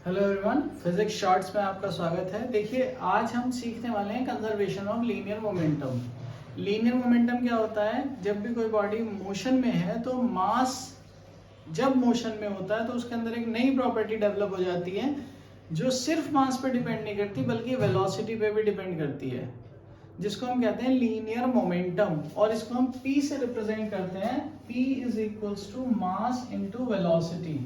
Hello everyone, physics shorts में आपका स्वागत है। देखिए, आज हम सीखने वाले हैं conservation of linear momentum. Linear momentum क्या होता है? जब भी कोई बॉडी मोशन में है तो मास जब मोशन में होता है तो उसके अंदर एक नई प्रॉपर्टी डेवलप हो जाती है जो सिर्फ मास पे डिपेंड नहीं करती बल्कि वेलोसिटी पे भी डिपेंड करती है, जिसको हम कहते हैं लीनियर मोमेंटम। और इसको हम P से रिप्रेजेंट करते हैं। P is equals to mass into velocity.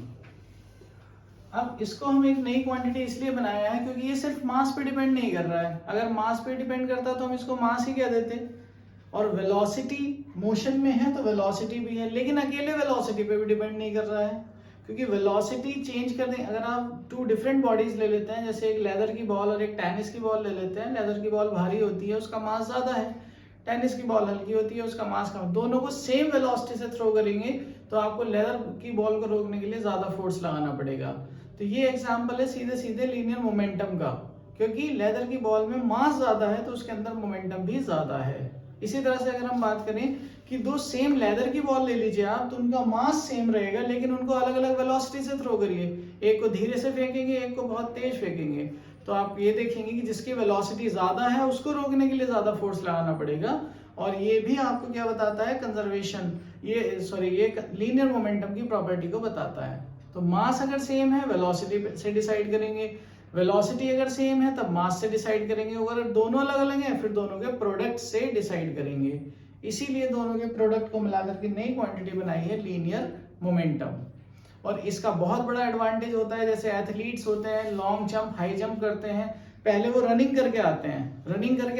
अब इसको हम एक नई क्वांटिटी इसलिए बनाया है क्योंकि ये सिर्फ मास पे डिपेंड नहीं कर रहा है। अगर मास पे डिपेंड करता तो हम इसको मास ही कह देते, और वेलोसिटी मोशन में है तो वेलोसिटी भी है, लेकिन अकेले वेलोसिटी पे भी डिपेंड नहीं कर रहा है क्योंकि वेलोसिटी चेंज कर दें। अगर आप टू डिफरेंट बॉडीज ले लेते हैं, जैसे एक लेदर की बॉल और एक टेनिस की बॉल ले लेते हैं। लेदर की बॉल भारी होती है, उसका मास ज्यादा है। टेनिस की बॉल हल्की होती है, उसका मास कम। दोनों को सेम वेलोसिटी से थ्रो करेंगे तो आपको लेदर की बॉल को रोकने के लिए ज्यादा फोर्स लगाना पड़ेगा। तो ये एग्जांपल है सीधे सीधे लीनियर मोमेंटम का, क्योंकि लेदर की बॉल में मास ज्यादा है तो उसके अंदर मोमेंटम भी ज्यादा है। इसी तरह से अगर हम बात करें कि दो सेम लेदर की बॉल ले लीजिए आप, तो उनका मास सेम रहेगा लेकिन उनको अलग अलग वेलोसिटी से थ्रो करिए। एक को धीरे से फेंकेंगे, एक को बहुत तेज फेंकेंगे, तो आप ये देखेंगे कि जिसकी वेलोसिटी ज्यादा है उसको रोकने के लिए ज्यादा फोर्स लगाना पड़ेगा। और ये भी आपको क्या बताता है? कंजर्वेशन, ये लीनियर मोमेंटम की प्रॉपर्टी को बताता है। तो मास अगर सेम है वेलोसिटी से डिसाइड करेंगे, वेलोसिटी अगर सेम है तब मास से डिसाइड करेंगे, अगर दोनों अलग अलग हैं फिर दोनों के प्रोडक्ट से डिसाइड करेंगे। इसीलिए दोनों के प्रोडक्ट को मिलाकर के नई क्वांटिटी बनाई है लीनियर मोमेंटम। और इसका बहुत बड़ा एडवांटेज होता है, जैसे एथलीट्स होते हैं, लॉन्ग जंप हाई जंप करते हैं, पहले वो रनिंग करके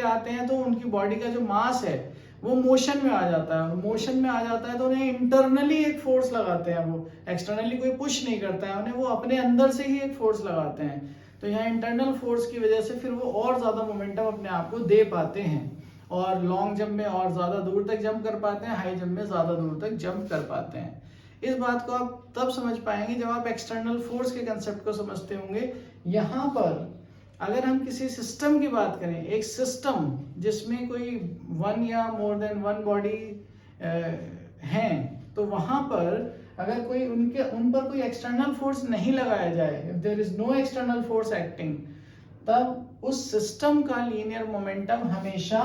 आते हैं तो उनकी बॉडी का जो मास है वो मोशन में आ जाता है। मोशन में आ जाता है तो उन्हें इंटरनली एक फोर्स लगाते हैं, वो एक्सटर्नली कोई पुश नहीं करता है उन्हें, वो अपने अंदर से ही एक फोर्स लगाते हैं। तो यहाँ इंटरनल फोर्स की वजह से फिर वो और ज्यादा मोमेंटम अपने आप को दे पाते हैं, और लॉन्ग जंप में और ज्यादा दूर तक जंप कर पाते हैं, हाई जंप में ज्यादा दूर तक जंप कर पाते हैं। इस बात को आप तब समझ पाएंगे जब आप एक्सटर्नल फोर्स के कंसेप्ट को समझते होंगे। यहाँ पर अगर हम किसी सिस्टम की बात करें, एक सिस्टम जिसमें कोई वन या मोर देन वन बॉडी हैं, तो वहां पर अगर कोई उन पर कोई एक्सटर्नल फोर्स नहीं लगाया जाए, if there is no external force acting, तब उस सिस्टम का लीनियर मोमेंटम हमेशा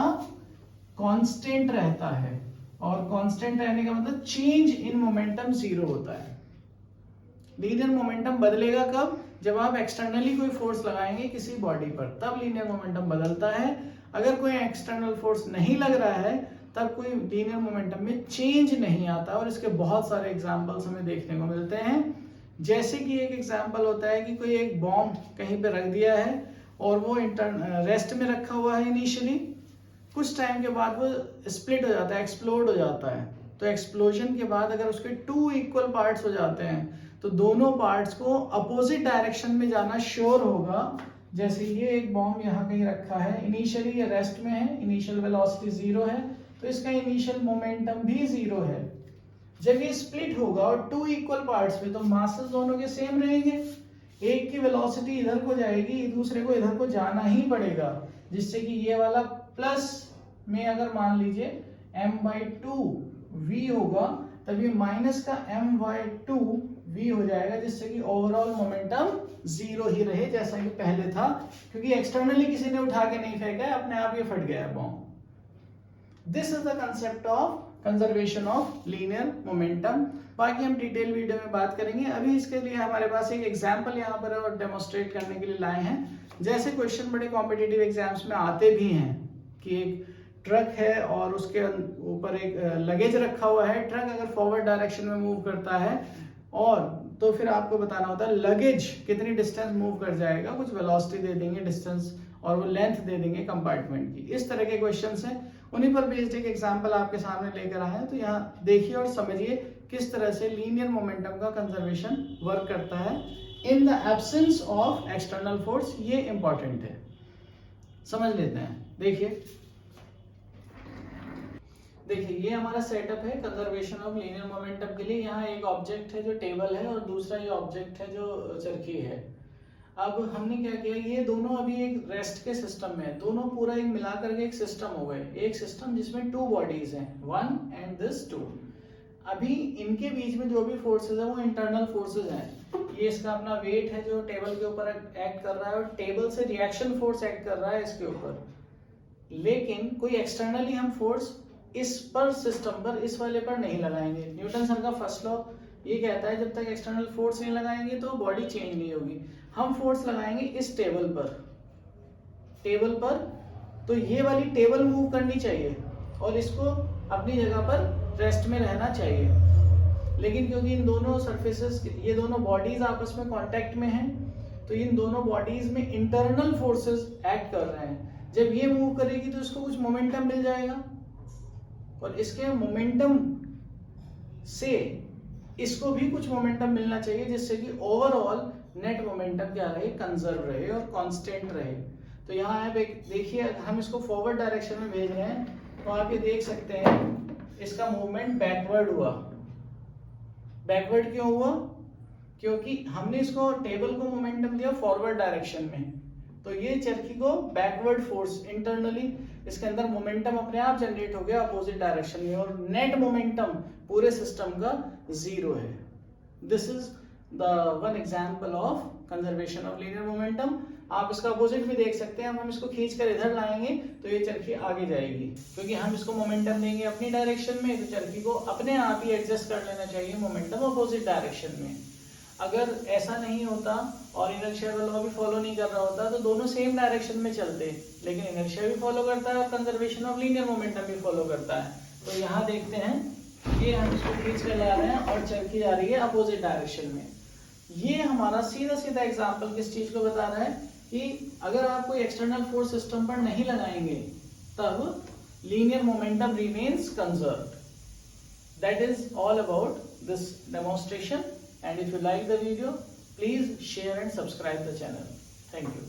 कांस्टेंट रहता है। और कांस्टेंट रहने का मतलब चेंज इन मोमेंटम जीरो होता है। लीनियर मोमेंटम बदलेगा कब? जब आप एक्सटर्नली कोई फोर्स लगाएंगे किसी बॉडी पर, तब लीनियर मोमेंटम बदलता है। अगर कोई एक्सटर्नल फोर्स नहीं लग रहा है तब कोई लीनियर मोमेंटम में चेंज नहीं आता। और इसके बहुत सारे एग्जांपल्स हमें देखने को मिलते हैं। जैसे कि एक एग्जांपल होता है कि कोई एक बॉम्ब कहीं पे रख दिया है और वो रेस्ट में रखा हुआ है इनिशियली, कुछ टाइम के बाद वो स्प्लिट हो जाता है, एक्सप्लोड हो जाता है। तो एक्सप्लोजन के बाद अगर उसके टू इक्वल पार्ट्स हो जाते हैं तो दोनों पार्ट्स को अपोजिट डायरेक्शन में जाना श्योर होगा। जैसे ये एक बॉम्ब यहाँ कहीं रखा है, इनिशियली ये रेस्ट में है, इनिशियल वेलोसिटी जीरो है, तो इसका इनिशियल मोमेंटम भी जीरो है। जब ये स्प्लिट होगा और टू इक्वल पार्ट्स में, तो मासेस दोनों के सेम रहेंगे। एक की वेलोसिटी इधर को जाएगी, दूसरे को इधर को जाना ही पड़ेगा, जिससे कि ये वाला प्लस में अगर मान लीजिए m/2 v होगा, तब ये माइनस का m/2 v हो जाएगा, जिससे कि ओवरऑल मोमेंटम जीरो ही रहे जैसा कि पहले था, क्योंकि एक्सटर्नली किसी ने उठा के नहीं फेंका है, अपने आप ये फट गया है bomb. This is the concept of conservation of linear momentum. बाकी हम डिटेल वीडियो में बात करेंगे। अभी इसके लिए हमारे पास एक एग्जांपल यहाँ पर और डेमोस्ट्रेट करने के लिए लाए हैं। जैसे क्वेश्चन बड़े कॉम्पिटिटिव एग्जाम्स में आते भी हैं कि एक ट्रक है और उसके ऊपर एक लगेज रखा हुआ है। ट्रक अगर फॉरवर्ड डायरेक्शन में मूव करता है और तो फिर आपको बताना होता है लगेज कितनी डिस्टेंस मूव कर जाएगा, कुछ वेलोसिटी दे देंगे, डिस्टेंस और वो लेंथ दे देंगे कंपार्टमेंट की। इस तरह के क्वेश्चंस हैं, उन्हीं पर बेस्ड एक एग्जांपल आपके सामने लेकर आए हैं। तो यहाँ देखिए और समझिए किस तरह से लीनियर मोमेंटम का कंजर्वेशन वर्क करता है in the absence of external force. ये इंपॉर्टेंट है, समझ लेते हैं। देखिए ये हमारा सेटअप है कंजर्वेशन ऑफ लीनियर मोमेंटम के लिए। यहाँ एक ऑब्जेक्ट है जो टेबल है और दूसरा ये ऑब्जेक्ट है जो चरखी है। अब हमने क्या किया, ये दोनों अभी एक रेस्ट के सिस्टम में है, दोनों पूरा एक मिलाकर के एक सिस्टम हो गए, एक सिस्टम जिसमें टू बॉडीज हैं, वन एंड दिस टू। अभी इनके बीच में जो भी फोर्सेस है वो इंटरनल फोर्सेस हैं। ये इसका अपना वेट है जो टेबल के ऊपर एक्ट कर रहा है, और टेबल से रिएक्शन फोर्स एक्ट कर रहा है इसके ऊपर। लेकिन कोई एक्सटर्नली हम फोर्स इस पर, सिस्टम पर, इस वाले पर नहीं लगाएंगे। न्यूटन सर का फर्स्ट लॉ ये कहता है जब तक एक्सटर्नल फोर्स नहीं लगाएंगे तो बॉडी चेंज नहीं होगी। हम फोर्स लगाएंगे इस टेबल पर, तो ये वाली टेबल मूव करनी चाहिए और इसको अपनी जगह पर रेस्ट में रहना चाहिए। लेकिन क्योंकि इन दोनों सरफेसेस, ये दोनों बॉडीज आपस में कांटेक्ट में हैं, तो इन दोनों बॉडीज में इंटरनल फोर्सेस एक्ट कर रहे हैं। जब ये मूव करेगी तो इसको कुछ मोमेंटम मिल जाएगा, और इसके मोमेंटम से इसको भी कुछ मोमेंटम मिलना चाहिए, जिससे कि ओवरऑल नेट मोमेंटम क्या रहे, कंजर्व रहे और कांस्टेंट रहे। तो यहाँ आप देखिए, हम इसको फॉरवर्ड डायरेक्शन में भेज रहे हैं, तो आप ये देख सकते हैं इसका मूवमेंट बैकवर्ड हुआ। बैकवर्ड क्यों हुआ? क्योंकि हमने इसको टेबल को मोमेंटम दिया फॉरवर्ड डायरेक्शन में, तो ये चरखी को बैकवर्ड फोर्स, इंटरनली इसके अंदर मोमेंटम अपने आप जनरेट हो गया अपोजिट डायरेक्शन में, और नेट मोमेंटम पूरे सिस्टम का 0 है। This is the one example of conservation of linear momentum. आप इसका अपोजिट भी देख सकते हैं। हम इसको खींचकर इधर लाएंगे तो ये चरखी आगे जाएगी, क्योंकि हम इसको मोमेंटम देंगे अपनी डायरेक्शन में, तो चरखी को अपने आप ही एडजस्ट कर लेना चाहिए मोमेंटम अपोजिट डायरेक्शन में। अगर ऐसा नहीं होता और इनर्शिया का लॉ भी फॉलो नहीं कर रहा होता तो दोनों सेम डायरेक्शन में चलते, लेकिन इनर्शिया भी फॉलो करता है और कंजर्वेशन ऑफ लीनियर मोमेंटम भी फॉलो करता है। तो यहाँ देखते हैं, ये हम इसको खींच कर ला रहे हैं और चरखी जा रही है अपोजिट डायरेक्शन में। ये हमारा सीधा एग्जाम्पल किस चीज को बता रहा है कि अगर आप कोई एक्सटर्नल फोर्स सिस्टम पर नहीं लगाएंगे तब linear momentum remains conserved. That is all about this demonstration, and if you like the video, please share and subscribe the channel. Thank you.